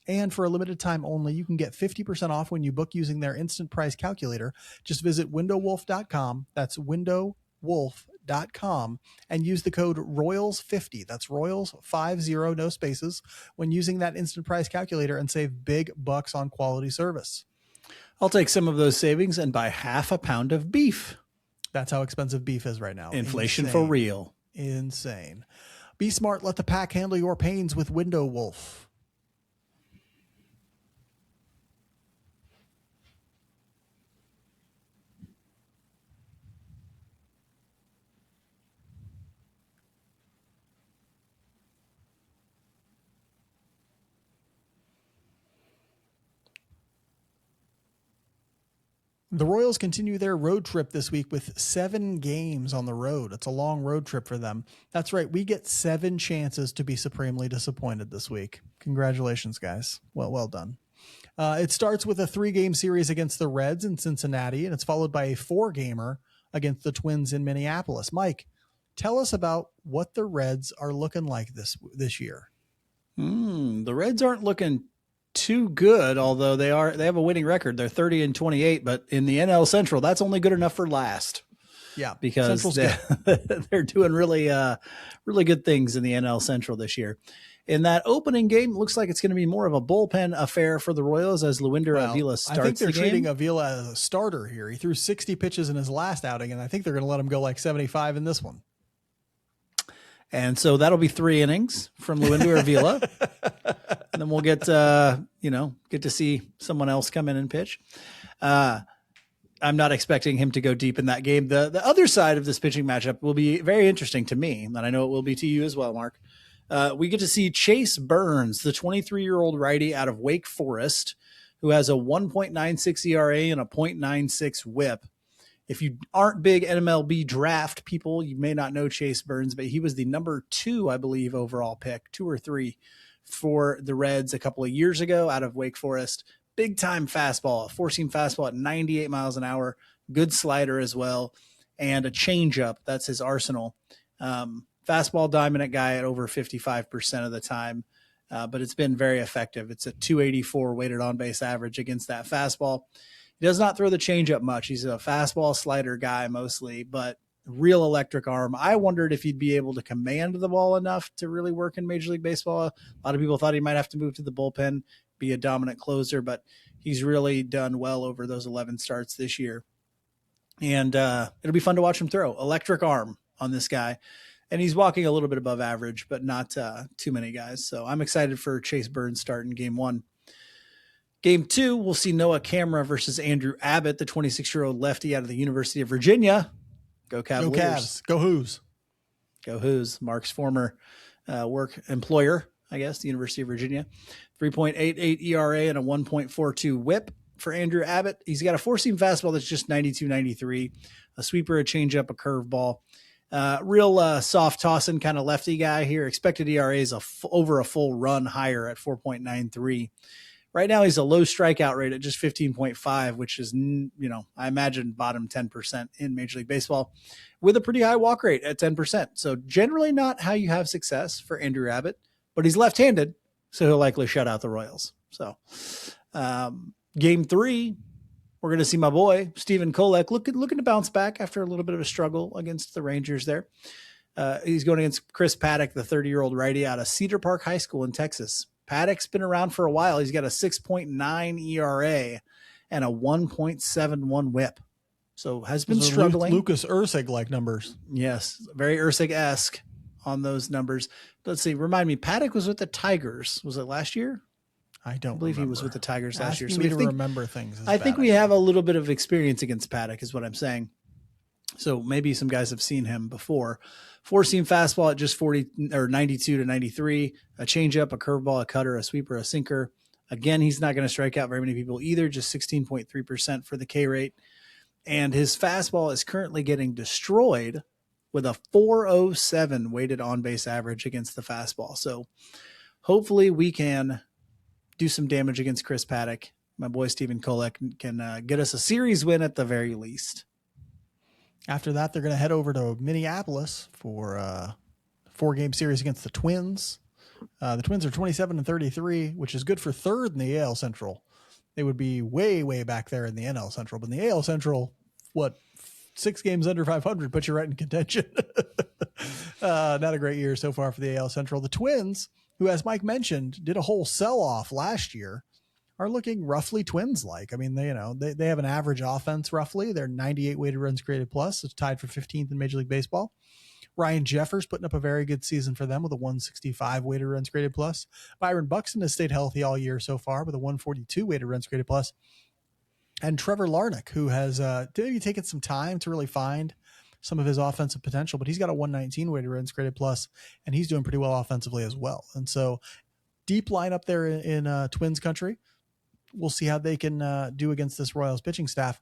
And for a limited time only, you can get 50% off when you book using their instant price calculator. Just visit windowwolf.com. That's windowwolf.com and use the code Royals50. That's Royals50, no spaces, when using that instant price calculator, and save big bucks on quality service. I'll take some of those savings and buy half a pound of beef. That's how expensive beef is right now. Inflation for real. Insane. Be smart. Let the pack handle your pains with Window Wolf. The Royals continue their road trip this week with 7 games on the road. It's a long road trip for them. That's right. We get 7 chances to be supremely disappointed this week. Congratulations, guys. Well done. It starts with a 3-game series against the Reds in Cincinnati, and it's followed by a 4-gamer against the Twins in Minneapolis. Mike, tell us about what the Reds are looking like this year. The Reds aren't looking too good, although they have a winning record. They're 30-28, but in the NL Central, that's only good enough for last. Yeah, because they're doing really good things in the NL Central this year. In that opening game, it looks like it's going to be more of a bullpen affair for the Royals as Luinder Avila starts the game. I think they're treating Avila as a starter here. He threw 60 pitches in his last outing, and I think they're going to let him go like 75 in this one. And so that'll be 3 innings from Luinder Avila. And then we'll get to see someone else come in and pitch. I'm not expecting him to go deep in that game. The other side of this pitching matchup will be very interesting to me, and I know it will be to you as well, Mark. We get to see Chase Burns, the 23-year-old righty out of Wake Forest, who has a 1.96 ERA and a 0.96 WHIP. If you aren't big NMLB draft people, you may not know Chase Burns, but he was the number 2, I believe, overall pick, 2 or 3 for the Reds a couple of years ago out of Wake Forest. Big time fastball, a 4-seam fastball at 98 miles an hour, good slider as well, and a changeup. That's his arsenal. Fastball dominant guy at over 55% of the time, but it's been very effective. It's a 284 weighted on base average against that fastball. He does not throw the changeup much. He's a fastball slider guy mostly, but real electric arm. I wondered if he'd be able to command the ball enough to really work in Major League Baseball. A lot of people thought he might have to move to the bullpen, be a dominant closer, but he's really done well over those 11 starts this year. And it'll be fun to watch him throw. Electric arm on this guy. And he's walking a little bit above average, but not too many guys. So I'm excited for Chase Burns starting game 1. Game 2, we'll see Noah Camara versus Andrew Abbott, the 26-year-old lefty out of the University of Virginia. Go Cavaliers. Go Cavs. Go Who's. Go Who's. Mark's former work employer, I guess, the University of Virginia. 3.88 ERA and a 1.42 WHIP for Andrew Abbott. He's got a 4-seam fastball that's just 92-93, a sweeper, a changeup, a curveball. Real soft tossing kind of lefty guy here. Expected ERA is over a full run higher at 4.93. Right now, he's a low strikeout rate at just 15.5, which is, I imagine bottom 10% in Major League Baseball, with a pretty high walk rate at 10%. So generally not how you have success for Andrew Abbott, but he's left-handed, so he'll likely shut out the Royals. So game 3, we're going to see my boy, Stephen Kolek, looking to bounce back after a little bit of a struggle against the Rangers there. He's going against Chris Paddock, the 30-year-old righty out of Cedar Park High School in Texas. Paddock's been around for a while. He's got a 6.9 ERA and a 1.71 whip. So has been struggling. Lucas Ursig-like numbers. Yes, very Ursig-esque on those numbers. Let's see. Remind me, Paddock was with the Tigers. Was it last year? I don't believe remember. He was with the Tigers last year. So me to remember things. I think we have a little bit of experience against Paddock is what I'm saying. So maybe some guys have seen him before. 4-seam fastball at just 92 to 93, a changeup, a curveball, a cutter, a sweeper, a sinker. Again, he's not going to strike out very many people either, just 16.3% for the K rate. And his fastball is currently getting destroyed with a 407 weighted on-base average against the fastball. So hopefully we can do some damage against Chris Paddock. My boy Stephen Kolek can get us a series win at the very least. After that, they're going to head over to Minneapolis for a 4-game series against the Twins. The Twins are 27-33, which is good for third in the AL Central. They would be way, way back there in the NL Central. But in the AL Central, 6 games under 500 puts you right in contention. Not a great year so far for the AL Central. The Twins, who, as Mike mentioned, did a whole sell-off last year, are looking roughly Twins-like. I mean, they have an average offense roughly. They're 98 weighted runs created plus. It's tied for 15th in Major League Baseball. Ryan Jeffers putting up a very good season for them with a 165 weighted runs created plus. Byron Buxton has stayed healthy all year so far with a 142 weighted runs created plus. And Trevor Larnach, who has maybe taken some time to really find some of his offensive potential, but he's got a 119 weighted runs created plus, and he's doing pretty well offensively as well. And so deep lineup there in Twins country. We'll see how they can do against this Royals pitching staff.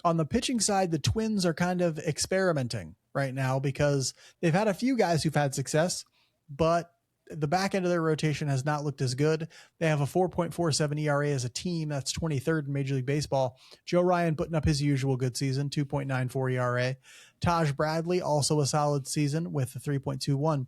On the pitching side, the Twins are kind of experimenting right now because they've had a few guys who've had success, but the back end of their rotation has not looked as good. They have a 4.47 ERA as a team. That's 23rd in Major League Baseball. Joe Ryan putting up his usual good season, 2.94 ERA. Taj Bradley, also a solid season with a 3.21.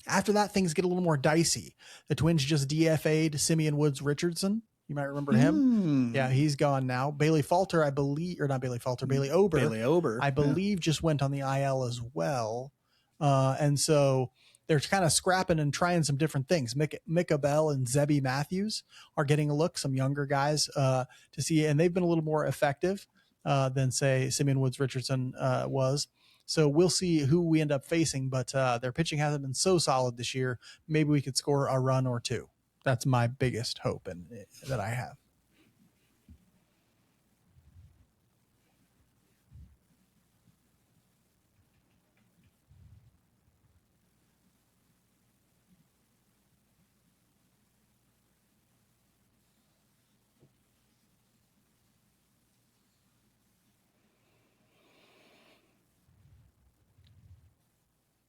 After that, things get a little more dicey. The Twins just DFA'd Simeon Woods Richardson. You might remember him. Yeah, he's gone now. Bailey Falter, I believe, or not Bailey Falter, Bailey Ober. I believe just went on the IL as well. And so they're kind of scrapping and trying some different things. Micah Bell and Zebby Matthews are getting a look, some younger guys to see, and they've been a little more effective than, say, Simeon Woods Richardson was. So we'll see who we end up facing, but their pitching hasn't been so solid this year. Maybe we could score a run or two. That's my biggest hope that I have.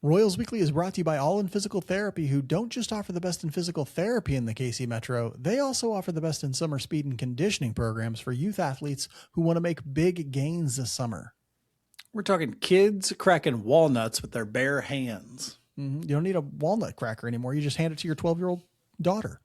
Royals Weekly is brought to you by All in Physical Therapy, who don't just offer the best in physical therapy in the KC Metro, they also offer the best in summer speed and conditioning programs for youth athletes who want to make big gains this summer. We're talking kids cracking walnuts with their bare hands. Mm-hmm. You don't need a walnut cracker anymore. You just hand it to your 12-year-old daughter.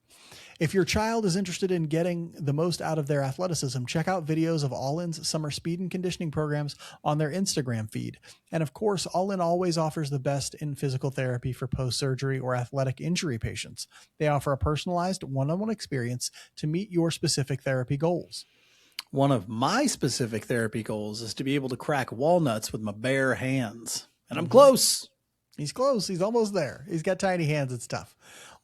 If your child is interested in getting the most out of their athleticism, check out videos of All In's summer speed and conditioning programs on their Instagram feed. And of course, All In always offers the best in physical therapy for post-surgery or athletic injury patients. They offer a personalized one-on-one experience to meet your specific therapy goals. One of my specific therapy goals is to be able to crack walnuts with my bare hands. And I'm close. He's close. He's almost there. He's got tiny hands. It's tough.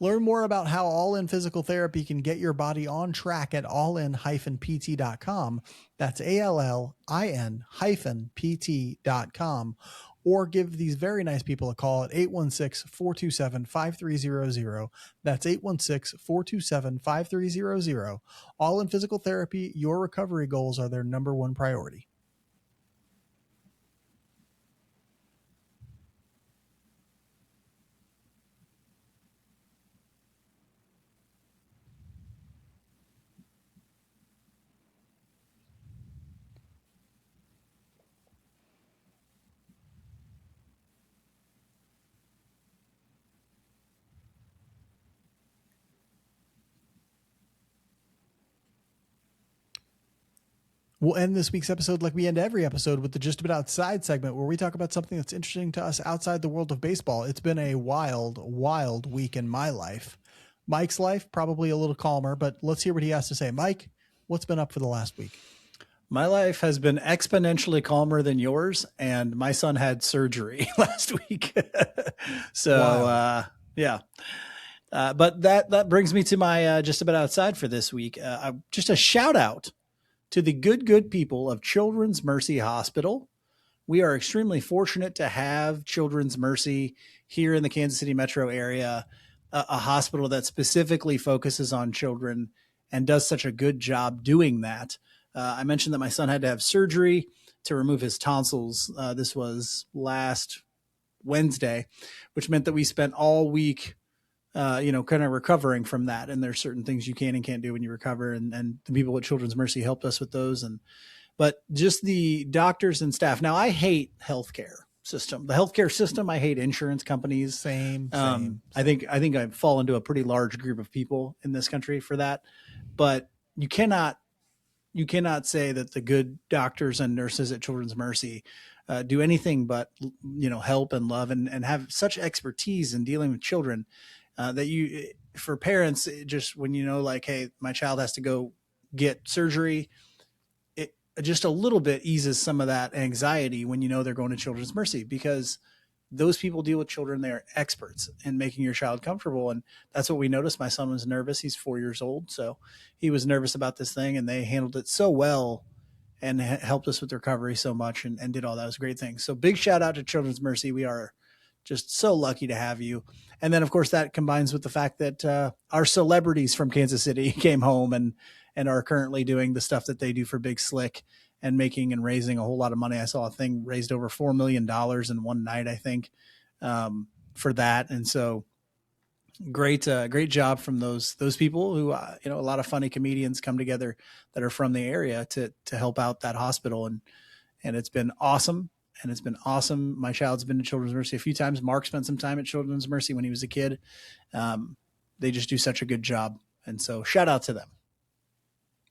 Learn more about how All In Physical Therapy can get your body on track at allin-pt.com. That's ALLIN-pt.com. Or give these very nice people a call at 816-427-5300. That's 816-427-5300. All In Physical Therapy, your recovery goals are their number one priority. We'll end this week's episode like we end every episode with the Just About Outside segment, where we talk about something that's interesting to us outside the world of baseball. It's been a wild, wild week in my life. Mike's life, probably a little calmer, but let's hear what he has to say. Mike, what's been up for the last week? My life has been exponentially calmer than yours, and my son had surgery last week. So, wow. But that brings me to my Just About Outside for this week. Just a shout out to the good people of Children's Mercy Hospital. We are extremely fortunate to have Children's Mercy here in the Kansas City metro area, a hospital that specifically focuses on children and does such a good job doing that. I mentioned that my son had to have surgery to remove his tonsils. This was last Wednesday, which meant that we spent all week, kind of recovering from that. And there's certain things you can and can't do when you recover. And the people at Children's Mercy helped us with those. But just the doctors and staff. Now, I hate healthcare system. The healthcare system, I hate insurance companies. Same. I think I fall into a pretty large group of people in this country for that. But you cannot say that the good doctors and nurses at Children's Mercy do anything but, help and love and have such expertise in dealing with children that for parents, just when hey, my child has to go get surgery, it just a little bit eases some of that anxiety when they're going to Children's Mercy, because those people deal with children. They're experts in making your child comfortable. And that's what we noticed. My son was nervous. He's 4 years old. So he was nervous about this thing, and they handled it so well and helped us with recovery so much and did all those great things. So big shout out to Children's Mercy. We are just so lucky to have you. And then of course that combines with the fact that our celebrities from Kansas City came home and are currently doing the stuff that they do for Big Slick and making and raising a whole lot of money. I saw a thing raised over $4 million in one night, I think, for that. And so great job from those people who, a lot of funny comedians come together that are from the area to help out that hospital. And it's been awesome. And it's been awesome. My child's been to Children's Mercy a few times. Mark spent some time at Children's Mercy when he was a kid. They just do such a good job. And so shout out to them.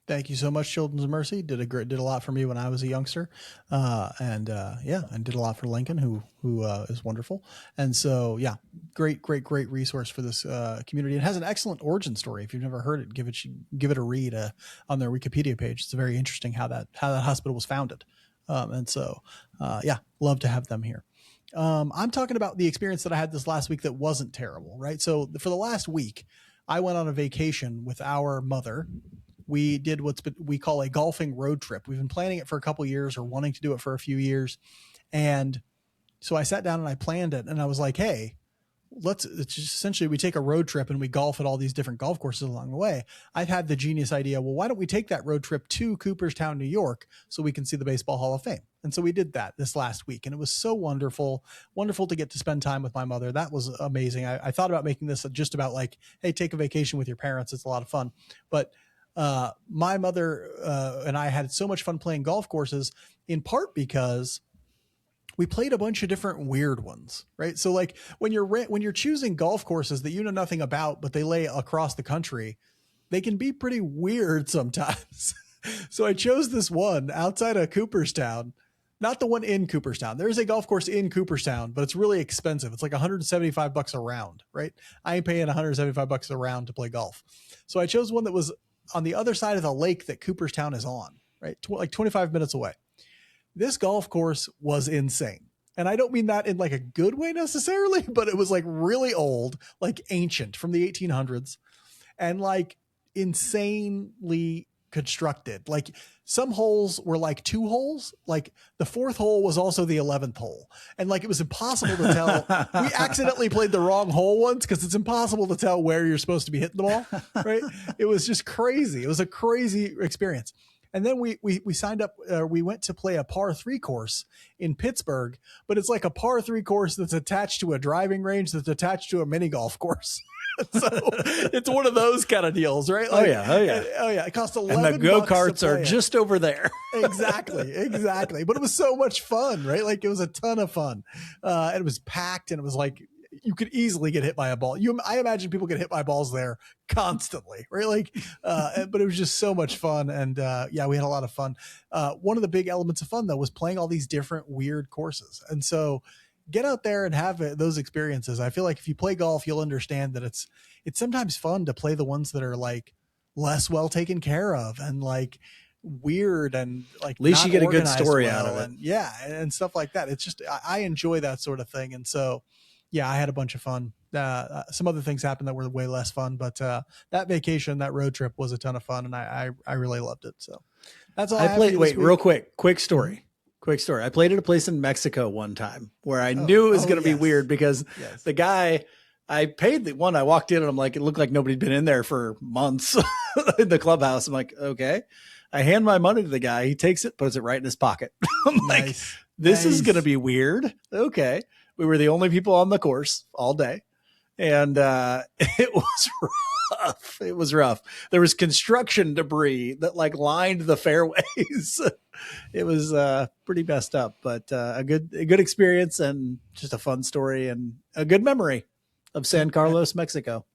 Thank you so much, Children's Mercy. Did a lot for me when I was a youngster, and did a lot for Lincoln, who is wonderful. And so, great resource for this community. It has an excellent origin story. If you've never heard it, give it a read on their Wikipedia page. It's very interesting how that hospital was founded. Love to have them here. I'm talking about the experience that I had this last week that wasn't terrible, right? So for the last week, I went on a vacation with our mother. We did what we call a golfing road trip. We've been planning it for a couple of years, or wanting to do it for a few years. And so I sat down and I planned it, and I was like, hey, it's just essentially we take a road trip and we golf at all these different golf courses along the way. I've had the genius idea, well, why don't we take that road trip to Cooperstown, New York, so we can see the Baseball Hall of Fame? And so we did that this last week, and it was so wonderful to get to spend time with my mother. That was amazing. I thought about making this just about like, hey, take a vacation with your parents. It's a lot of fun. But my mother and I had so much fun playing golf courses, in part because we played a bunch of different weird ones, right? So like when you're choosing golf courses that you know nothing about, but they lay across the country, they can be pretty weird sometimes. So I chose this one outside of Cooperstown, not the one in Cooperstown. There is a golf course in Cooperstown, but it's really expensive. It's like $175 a round, right? I ain't paying $175 a round to play golf. So I chose one that was on the other side of the lake that Cooperstown is on, right? Like 25 minutes away. This golf course was insane. And I don't mean that in like a good way necessarily, but it was like really old, like ancient from the 1800s, and like insanely constructed. Like some holes were like 2 holes. Like the 4th hole was also the 11th hole. And like, it was impossible to tell. We accidentally played the wrong hole once, because it's impossible to tell where you're supposed to be hitting the ball. Right. It was just crazy. It was a crazy experience. And then we signed up, we went to play a par 3 course in Pittsburgh, but it's like a par 3 course that's attached to a driving range that's attached to a mini golf course. So it's one of those kind of deals, right? Like, oh yeah. It costs $11. And the go-karts are just over there. Exactly. But it was so much fun, right? Like it was a ton of fun. And it was packed, and it was like, you could easily get hit by a ball. I imagine people get hit by balls there constantly, right? Like, but it was just so much fun. And yeah, we had a lot of fun. One of the big elements of fun though was playing all these different weird courses. And so get out there and have those experiences. I feel like if you play golf, you'll understand that it's sometimes fun to play the ones that are like less well taken care of and like weird and like at least you get a good story well, out of it. and yeah, and stuff like that. It's just I enjoy that sort of thing. And so yeah, I had a bunch of fun. Some other things happened that were way less fun, but that vacation, that road trip was a ton of fun, and I really loved it. So that's all I played. Wait, real quick story. Mm-hmm. Quick story. I played at a place in Mexico one time where I knew it was going to be weird because the guy, I paid the one, I walked in and I'm like, it looked like nobody'd been in there for months in the clubhouse. I'm like, okay. I hand my money to the guy. He takes it, puts it right in his pocket. I'm like, this is going to be weird. Okay. We were the only people on the course all day. And it was rough. It was rough. There was construction debris that like lined the fairways. It was pretty messed up, but a good experience and just a fun story and a good memory of San Carlos, Mexico.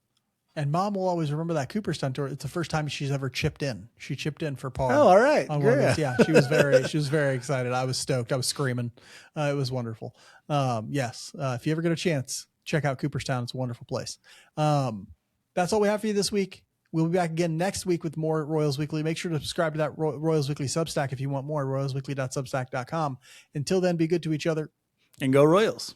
And Mom will always remember that Cooperstown tour. It's the first time she's ever chipped in. She chipped in for par. Oh, all right. Yeah, she was very excited. I was stoked. I was screaming. It was wonderful. Yes. If you ever get a chance, check out Cooperstown. It's a wonderful place. That's all we have for you this week. We'll be back again next week with more Royals Weekly. Make sure to subscribe to that Royals Weekly Substack if you want more, royalsweekly.substack.com. Until then, be good to each other. And go Royals.